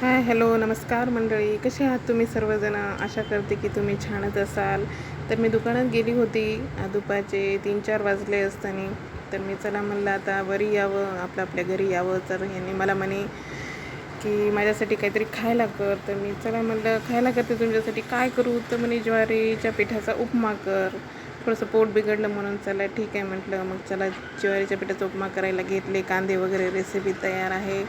Hi hello नमस्कार मंडळी, कसे आहात तुम्ही सर्वजण. आशा करते की तुम्ही छानच असाल. तर मी दुकानात गेली होती, दुपारचे 3-4 वाजले असताना. तर मी चला म्हणलं आता वरी यावं, आपल्या घरी यावं. तर यांनी मला म्हणे की माझ्यासाठी काहीतरी खायला कर. तर मी चला म्हणलं खायला करते तुमच्यासाठी, काय करू. तर म्हणे ज्वारीच्या पिठाचा उपमा कर. थोडंसं पोट बिघडलं म्हणून चला ठीक आहे म्हटलं. मग चला ज्वारीच्या पिठाचा उपमा करायला घेतले. कांदे वगैरे रेसिपी तयार आहे.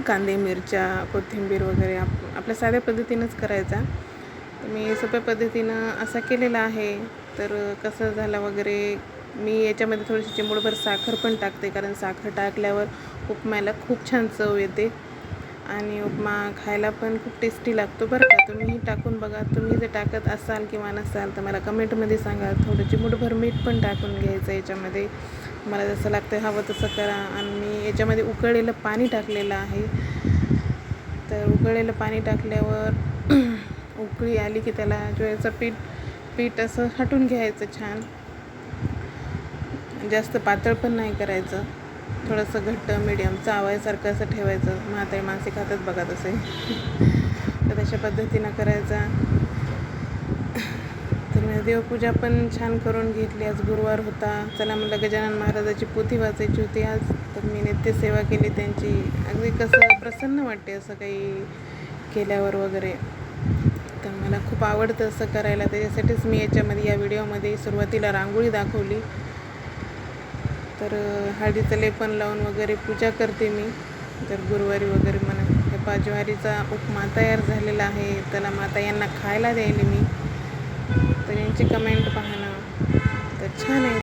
कांदे, मिरच्या, कोथिंबीर वगैरे आपल्या साध्या पद्धतीनंच करायचा. तर मी सोप्या पद्धतीनं असा केलेला आहे. तर कसं झालं वगैरे, मी याच्यामध्ये थोडीशी चिमूटभर साखर पण टाकते, कारण साखर टाकल्यावर उपम्याला खूप छान चव येते आणि उपमा खायला पण खूप टेस्टी लागतो बरं का. तुम्हीही टाकून बघा. तुम्ही जर टाकत असाल किंवा नसाल तर मला कमेंटमध्ये सांगा. थोडं चिमूटभर मीठ पण टाकून घ्यायचं याच्यामध्ये. मला जसं लागतं हवं तसं करा. आणि मी याच्यामध्ये उकळलेलं पाणी टाकलेलं आहे. तर उकळलेलं पाणी टाकल्यावर उकळी आली की त्याला ज्वारीचं पीठ असं हटून घ्यायचं छान. जास्त पातळ पण नाही करायचं, थोडंसं घट्ट मीडियम चावायसारखं असं ठेवायचं. म्हातारी माणसे खातात बघा तसे. तर तशा पद्धतीनं करायचा. तर मी देवपूजा पण छान करून घेतली. आज गुरुवार होता. चला म्हटलं गजानन महाराजाची पोथी वाचायची होती आज. तर मी नित्यसेवा केली त्यांची. अगदी कसं प्रसन्न वाटते असं काही केल्यावर वगैरे. तर मला खूप आवडतं असं करायला. त्याच्यासाठीच मी या व्हिडिओमध्ये सुरुवातीला रांगोळी दाखवली. तर हळदीचं लेपन लावून वगैरे पूजा करते मी तर गुरुवारी वगैरे म्हणा. हे ज्वारीचा उपमा तयार झालेला आहे. त्याला माता यांना खायला द्यायला मी. तर यांची कमेंट पाहणं तर छान आहे.